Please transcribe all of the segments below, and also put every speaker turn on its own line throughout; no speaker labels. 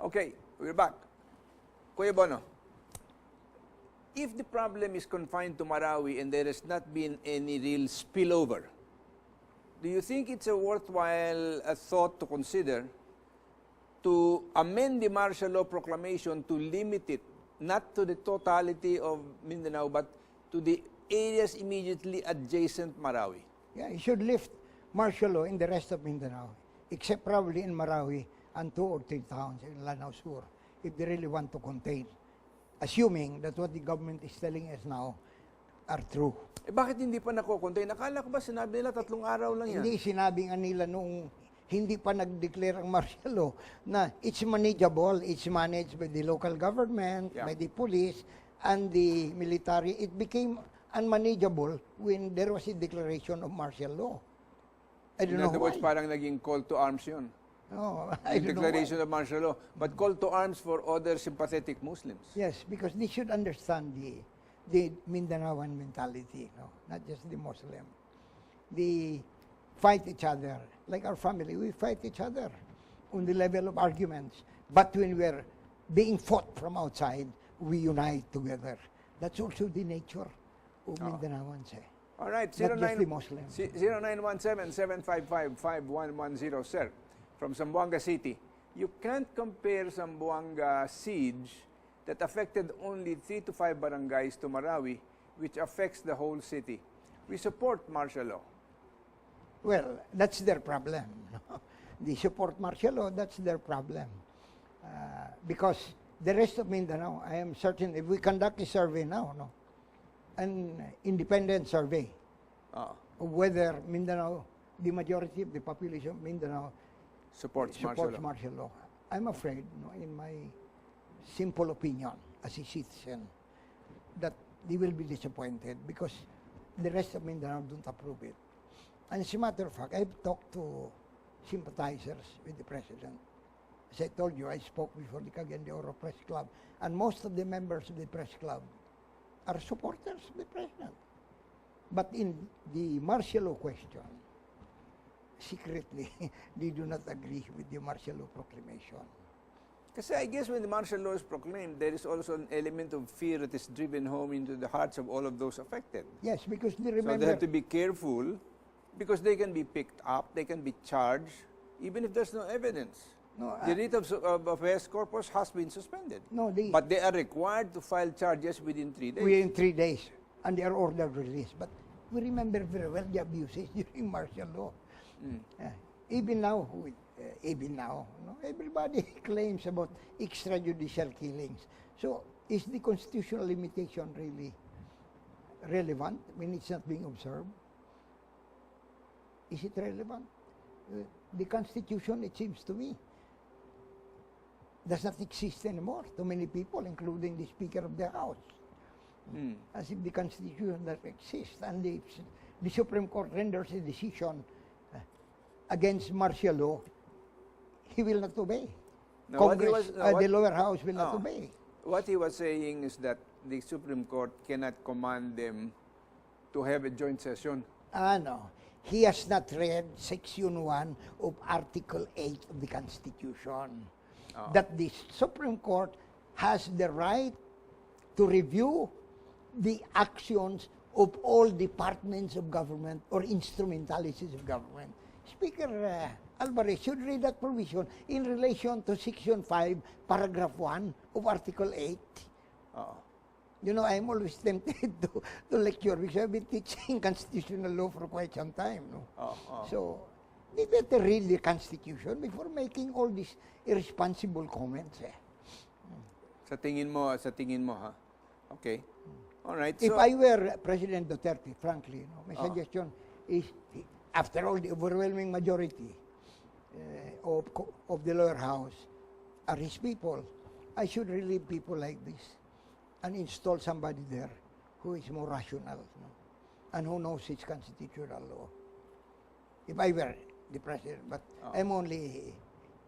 Okay, we're back. Kuya Bono, if the problem is confined to Marawi and there has not been any real spillover, do you think it's a worthwhile thought to consider to amend the martial law proclamation to limit it not to the totality of Mindanao but to the areas immediately adjacent Marawi?
Yeah, you should lift martial law in the rest of Mindanao, except probably in Marawi and 2 or 3 towns in Lanao Sur, if they really want to contain, assuming that what the government is telling us now are true.
Eh bakit hindi pa nako-contain? Akala ko ba sinabi nila 3 araw lang yan?
Hindi sinabi nga nila noong hindi pa nag-declare ang martial law na it's manageable, it's managed by the local government, by the police, and the military. It became unmanageable when there was a declaration of martial law. I don't know why.
In other words, parang naging call to arms yun.
No,
The
I don't know
declaration
why.
of martial law, but call to arms for other sympathetic Muslims.
Yes, because they should understand the Mindanaoan mentality, no? Not just the Muslim. They fight each other. Like our family, we fight each other on the level of arguments. But when we're being fought from outside, we unite together. That's also the nature of Mindanaoans.
All right,
Not just the Muslims.
0917-755-5110, sir, from Zamboanga City. You can't compare Zamboanga siege that affected only 3 to 5 barangays to Marawi, which affects the whole city. We support martial law.
Well, that's their problem. No? They support martial law, that's their problem. Because the rest of Mindanao, I am certain, if we conduct a survey now, no, an independent survey of whether Mindanao, the majority of the population of Mindanao
supports
martial law. I'm afraid, no, in my simple opinion as a citizen, that they will be disappointed because the rest of Mindanao don't approve it. And as a matter of fact, I've talked to sympathizers with the president. As I told you, I spoke before the Cagayan de Oro Press Club, and most of the members of the press club are supporters of the president. But in the martial law question, secretly, they do not agree with the martial law proclamation.
Kasi I guess when the martial law is proclaimed, there is also an element of fear that is driven home into the hearts of all of those affected.
Yes, because they
So
remember...
they have to be careful because they can be picked up, they can be charged, even if there's no evidence.
No,
The writ of habeas corpus has been suspended.
No,
But they are required to file charges within 3 days.
within 3 days, and they are ordered release. But we remember very well the abuses during martial law. Even now, no, everybody claims about extrajudicial killings. So, is the constitutional limitation really relevant when it's not being observed? Is it relevant? The Constitution, it seems to me, does not exist anymore to many people, including the Speaker of the House. As if the Constitution doesn't exist, and the Supreme Court renders a decision against martial law, he will not obey.
No,
Congress, the lower house will not obey.
What he was saying is that the Supreme Court cannot command them to have a joint session.
No. He has not read Section 1 of Article 8 of the Constitution. That the Supreme Court has the right to review the actions of all departments of government or instrumentalities of government. Speaker Alvarez should read that provision in relation to Section 5, Paragraph 1 of Article 8. You know, I'm always tempted to lecture because I've been teaching constitutional law for quite some time. No? So, they better read the Constitution before making all these irresponsible comments.
Sa tingin mo, ha? Okay. All right.
If
So,
I were President Duterte, frankly, no, my suggestion is, after all, the overwhelming majority of the lower house are his people, I should relieve people like this and install somebody there who is more rational, no, and who knows his constitutional law. If I were the president, but I'm only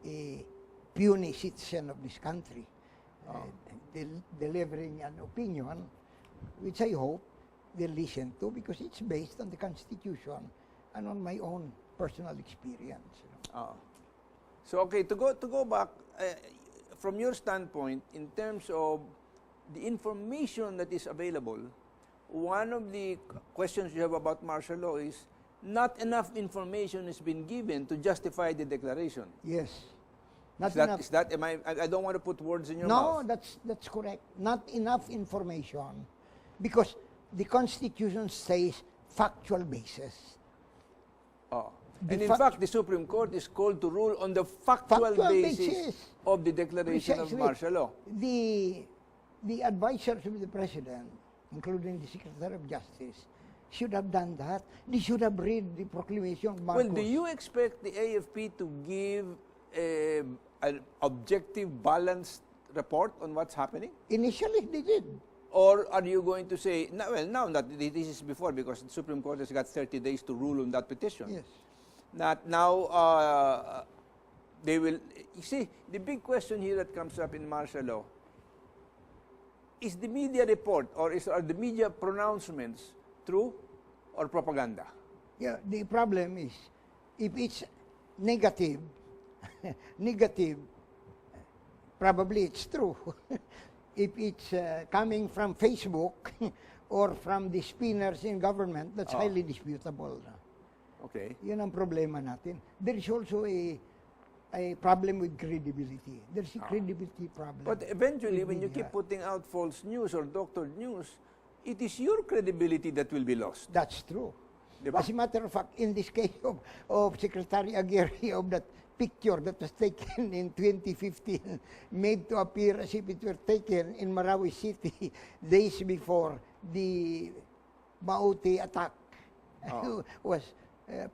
a puny citizen of this country, delivering an opinion, which I hope they'll listen to because it's based on the Constitution and on my own personal experience.
So okay, to go back, from your standpoint, in terms of the information that is available, one of the questions you have about martial law is not enough information has been given to justify the declaration.
Yes. Not
Is that,
enough.
is that, am I don't want to put words in your
No,
mouth.
that's correct. Not enough information because the Constitution says factual basis.
Oh.
The
And in
fact-
fact, the Supreme Court is called to rule on the factual, basis of the declaration
Precisely.
of martial law.
The advisors of the President, including the Secretary of Justice, should have done that. They should have read the proclamation of Marcos.
Well, do you expect the AFP to give an objective, balanced report on what's happening?
Initially, they did.
Or are you going to say, no, well, now that this is before because the Supreme Court has got 30 days to rule on that petition.
Yes.
Not now, they will, you see, the big question here that comes up in martial law, is the media report or are the media pronouncements true or propaganda?
Yeah, the problem is, if it's negative, negative, probably it's true. If it's coming from Facebook or from the spinners in government, that's highly disputable.
Okay.
Yun ang problema natin. There is also a problem with credibility. There's a credibility problem.
But eventually,
with
when you
media.
keep putting out false news or doctored news, it is your credibility that will be lost.
That's true.
Diba?
As a matter of fact, in this case of Secretary Aguirre, of that picture that was taken in 2015, made to appear as if it were taken in Marawi City days before the Maute attack was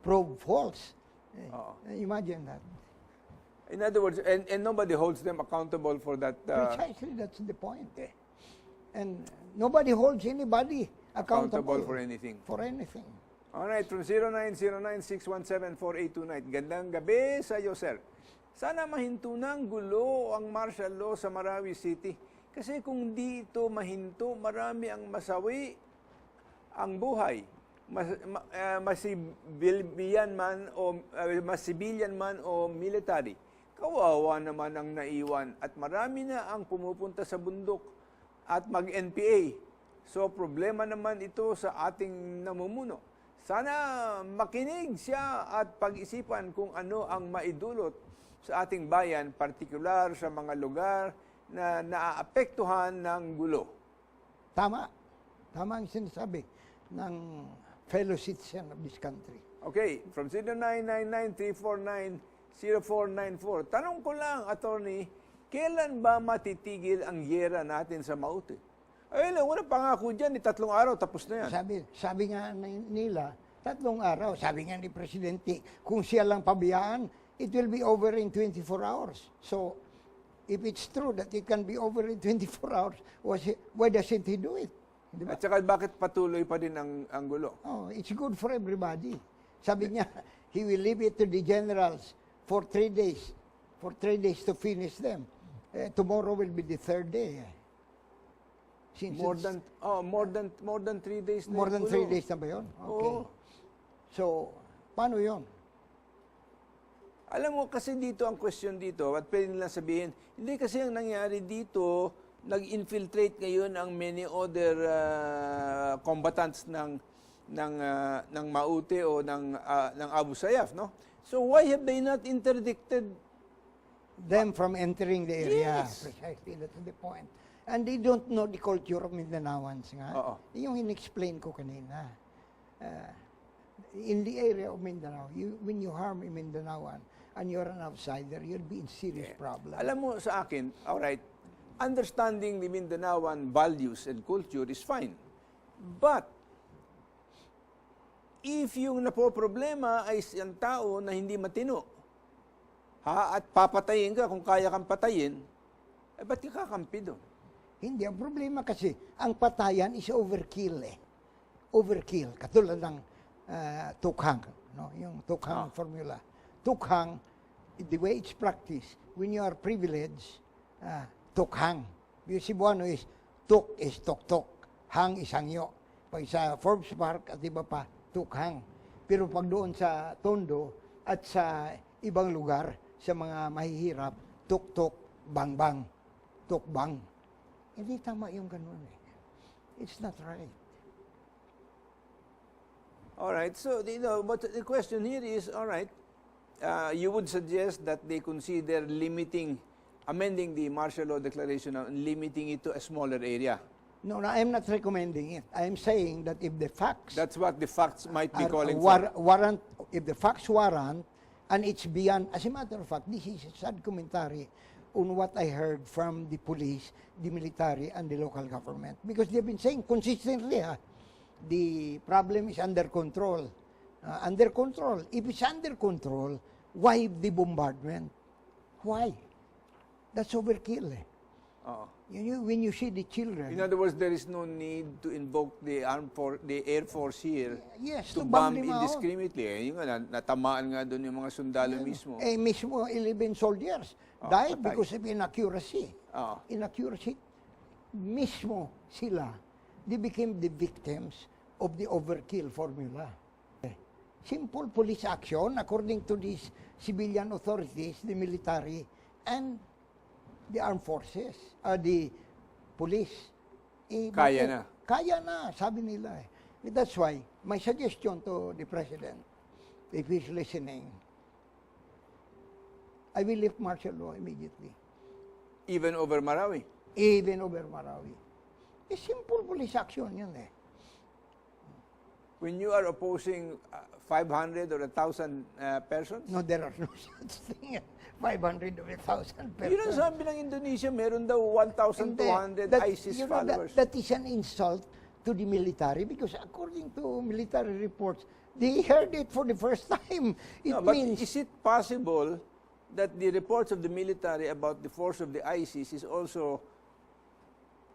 proved false. Imagine that.
In other words, and nobody holds them accountable for that.
Precisely, that's the point. And nobody holds anybody accountable
for anything.
For anything.
Alright, from 0909-617-4829. Gandang gabi sa iyo, sir. Sana mahinto ng gulo ang martial law sa Marawi City. Kasi kung di ito mahinto, marami ang masawi ang buhay. Masibilyan man o military. Kawawa naman ang naiwan at marami na ang pumupunta sa bundok at mag-NPA. So problema naman ito sa ating namumuno. Sana makinig siya at pag-isipan kung ano ang maidulot sa ating bayan, partikular sa mga lugar na naaapektuhan ng gulo.
Tama. Tama ang sinasabi ng fellow citizen of this country.
Okay, from 0999-349-0494. Tanong ko lang, attorney, kailan ba matitigil ang giyera natin sa Maute? Ay, wala pangako dyan, 3 araw, tapos na yan.
Sabi nga nila, 3 araw, sabi nga ni Presidente, kung siya lang pabiyaan, it will be over in 24 hours. So, if it's true that it can be over in 24 hours, why doesn't he do it? Diba?
At saka bakit patuloy pa din ang gulo?
Oh, it's good for everybody. Sabi niya, he will leave it to the generals for 3 days. For 3 days to finish them. Tomorrow will be the 3rd day. Since
More than 3 days na
more
yung
than
gulo.
3 days na ba yun? Okay.
Oo.
So, paano yun?
Alam mo, kasi dito ang question dito, at pwede nilang sabihin, hindi kasi ang nangyari dito, nag-infiltrate ngayon ang many other combatants ng Maute o ng Abu Sayyaf, no? So why have they not interdicted
Them from entering the area.
Yes.
Precisely, that's the point. And they don't know the culture of Mindanaoans nga.
Oo.
Yung in-explain ko kanina. In the area of Mindanao, when you harm a Mindanaoan and you're an outsider, you'll be in serious problem.
Alam mo sa akin, alright, understanding the Mindanaoan values and culture is fine. But, if yung napoproblema ay isang tao na hindi matino, at papatayin ka kung kaya kang patayin, ba't ka kakampi doon?
Hindi, ang problema kasi, ang patayan is overkill eh. Overkill, katulad ng tukhang, no? Yung tukhang formula. Tukhang, the way it's practiced, when you are privileged, tukhang. Yung Cebuano is, tuk is tok-tok, hang is hangyo. Pag sa Forbes Park at iba pa, tukhang. Pero pag doon sa Tondo at sa ibang lugar, sa mga mahihirap, tuk-tuk, bang-bang, tukbang. Hindi tama yung ganun eh. It's not right.
All right. So, but the question here is, all right, you would suggest that they consider amending the martial law declaration and limiting it to a smaller area.
No, I'm not recommending it. I'm saying that if the facts
That's what the facts might be
are
calling for.
warrant, if the facts warrant, and it's beyond, as a matter of fact, this is a sad commentary on what I heard from the police, the military, and the local government. Because they've been saying consistently, the problem is under control. Under control. If it's under control, why the bombardment? Why? That's overkill. When you see the children.
In other words, there is no need to invoke the Air Force here
Yes,
to
bomb
bomb
them out.
indiscriminately. Yung nga, natamaan nga doon yung mga sundalo mismo.
Mismo 11 soldiers died
patay.
because of inaccuracy.
Oo.
Inaccuracy. Mismo sila, they became the victims of the overkill formula. Simple police action according to these civilian authorities, the military, and the armed forces, the police.
Kaya na.
Kaya na, sabi nila. That's why, my suggestion to the President, if he's listening, I will lift martial law immediately.
Even over Marawi.
Even over Marawi. A simple police action yun eh.
When you are opposing 500 or 1,000 persons?
No, there are no such thing. 500 or 1,000 persons.
Yun ang sabi ng Indonesia, meron daw 1,200 ISIS followers.
That is an insult to the military because according to military reports, they heard it for the first time.
But is it possible that the reports of the military about the force of the ISIS is also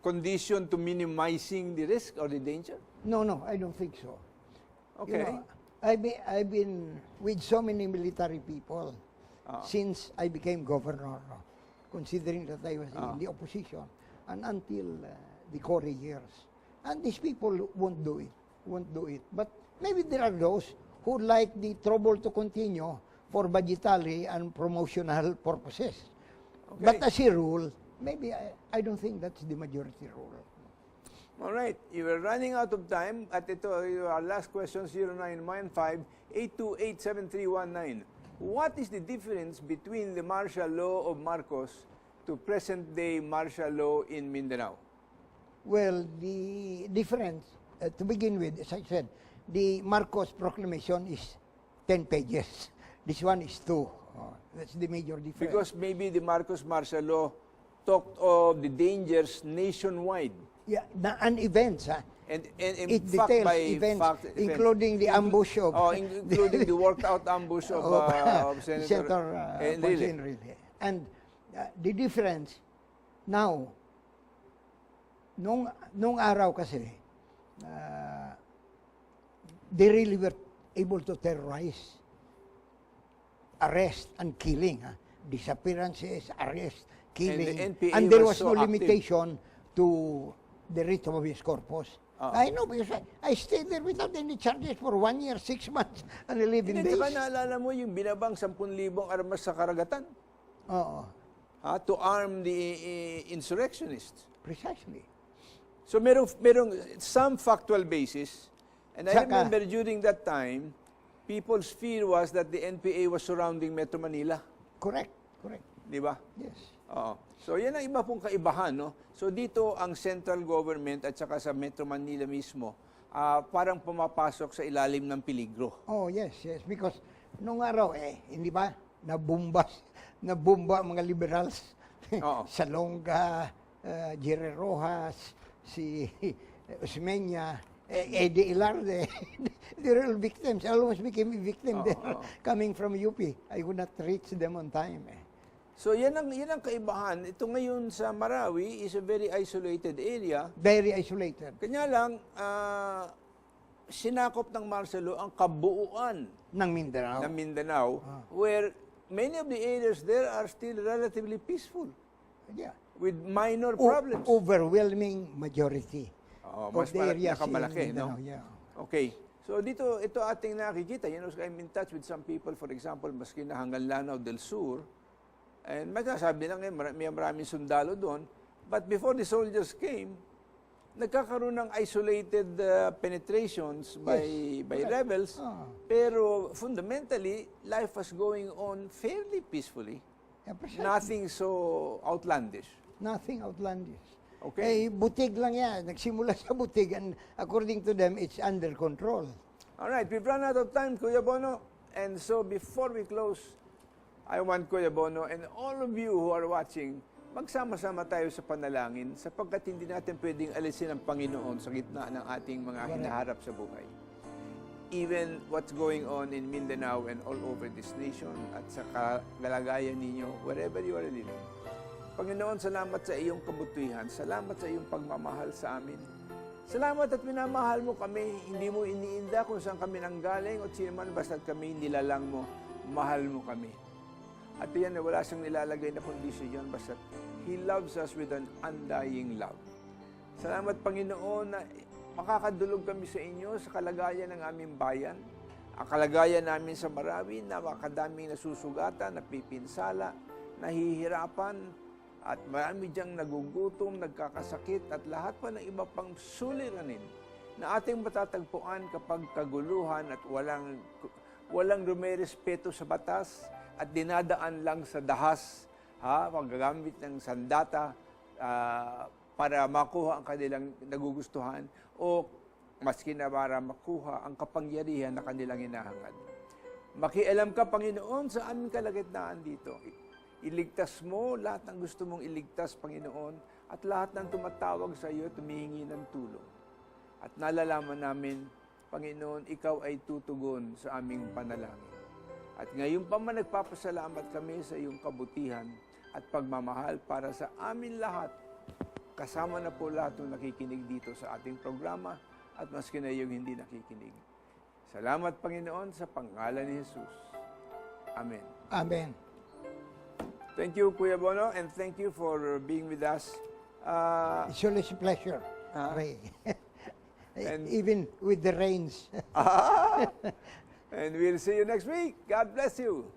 conditioned to minimizing the risk or the danger?
No, I don't think so.
Okay.
I've been with so many military people since I became governor, considering that I was in the opposition, and until the Cory years. And these people won't do it. But maybe there are those who like the trouble to continue for budgetary and promotional purposes.
Okay.
But as a rule, maybe I don't think that's the majority rule.
All right. You are running out of time. At ito, our last question, 0915-828-7319. What is the difference between the martial law of Marcos to present-day martial law in Mindanao?
Well, the difference, to begin with, as I said, the Marcos proclamation is 10 pages. This one is 2. That's the major difference.
Because maybe the Marcos martial law talked of the dangers nationwide.
Yeah, and events,
And in
it
fact,
details
by
events,
fact,
including the ambush of...
including the worked-out ambush of Senator
Ponce
Enrile.
Enrile. And the difference, now, nung araw kasi, they really were able to terrorize, arrest, and killing. Disappearances, arrest, killing.
And the NPA
and there
was
was
so
no
active.
limitation to the writ of habeas corpus. I know because I stayed there without any charges for 1 year, 6 months, and 11
Hindi,
days.
saka naalala mo yung binabang 10,000 armas sa karagatan
Oo,
to arm the insurrectionists.
precisely.
So merong some factual basis. And I
Saka-
remember during that time, people's fear was that the NPA was surrounding Metro Manila.
Correct.
Di ba?
Yes.
Oo. So yan ang iba pong kaibahan, no? So dito ang central government at saka sa Metro Manila mismo, parang pumapasok sa ilalim ng peligro.
Oh, yes. Because nung araw, hindi ba, nabomba mga liberals.
Oo.
Salonga, Jerry Rojas, si Osmeña, Eddie Ilarde. They're all victims. I almost became a victim there, coming from UP. I could not reach them on time.
So yan ang kaibahan. Ito ngayon sa Marawi is a very isolated area.
Very isolated.
Kanya lang, sinakop ng martial law ang kabuuan
Ng Mindanao.
ng Mindanao, where many of the areas there are still relatively peaceful,
Yeah.
with minor problems.
Overwhelming majority
Mas
of the areas
malaki,
in
no?
Mindanao. Yeah.
Okay. So ito ating nakikita. I'm in touch with some people, for example, maski na hanggang Lanao del Sur, And sabi lang, may maraming sundalo doon. But before the soldiers came, nagkakaroon ng isolated penetrations by rebels. Pero fundamentally, life was going on fairly peacefully.
Yeah, precisely.
Nothing so outlandish.
Nothing outlandish.
Okay.
Eh, butig lang yan. Nagsimula sa butig and according to them, it's under control.
All right, we've run out of time, Kuya Bono. And so before we close, I want Kuya Bono and all of you who are watching, magsama-sama tayo sa panalangin sapagkat hindi natin pwedeng alisin ang Panginoon sa gitna ng ating mga hinaharap sa buhay. Even what's going on in Mindanao and all over this nation at sa kalagayan ninyo, wherever you are living. Panginoon, salamat sa iyong kabutihan. Salamat sa iyong pagmamahal sa amin. Salamat at minamahal mo kami. Hindi mo iniinda kung saan kami nanggaling o sino man basta't kami nilalang mo. Mahal mo kami. At yan, wala siyang nilalagay na kondisyon yan basta't He loves us with an undying love. Salamat, Panginoon, na makakadulog kami sa inyo sa kalagayan ng aming bayan. Ang kalagayan namin sa Marawi, napakadaming nasusugatan, napipinsala, nahihirapan, at marami diyang nagugutom, nagkakasakit, at lahat pa ng iba pang suliranin na ating matatagpuan kapag kaguluhan at walang rumerespeto sa batas at dinadaan lang sa dahas, paggagamit ng sandata para makuha ang kanilang nagugustuhan o maski na para makuha ang kapangyarihan na kanilang hinahangad. Makialam ka, Panginoon, sa aming kalagitnaan dito. Iligtas mo lahat ng gusto mong iligtas, Panginoon, at lahat ng tumatawag sa iyo, tumihingi ng tulong. At nalalaman namin, Panginoon, ikaw ay tutugon sa aming panalangin. At ngayon pa man nagpapasalamat kami sa iyong kabutihan at pagmamahal para sa amin lahat. Kasama na po lahat ng nakikinig dito sa ating programa at maski na yung hindi nakikinig. Salamat, Panginoon, sa pangalan ni Jesus. Amen.
Amen.
Thank you, Kuya Bono, and thank you for being with us.
It's always a pleasure, Ray.
And-
Even with the rains.
And we'll see you next week. God bless you.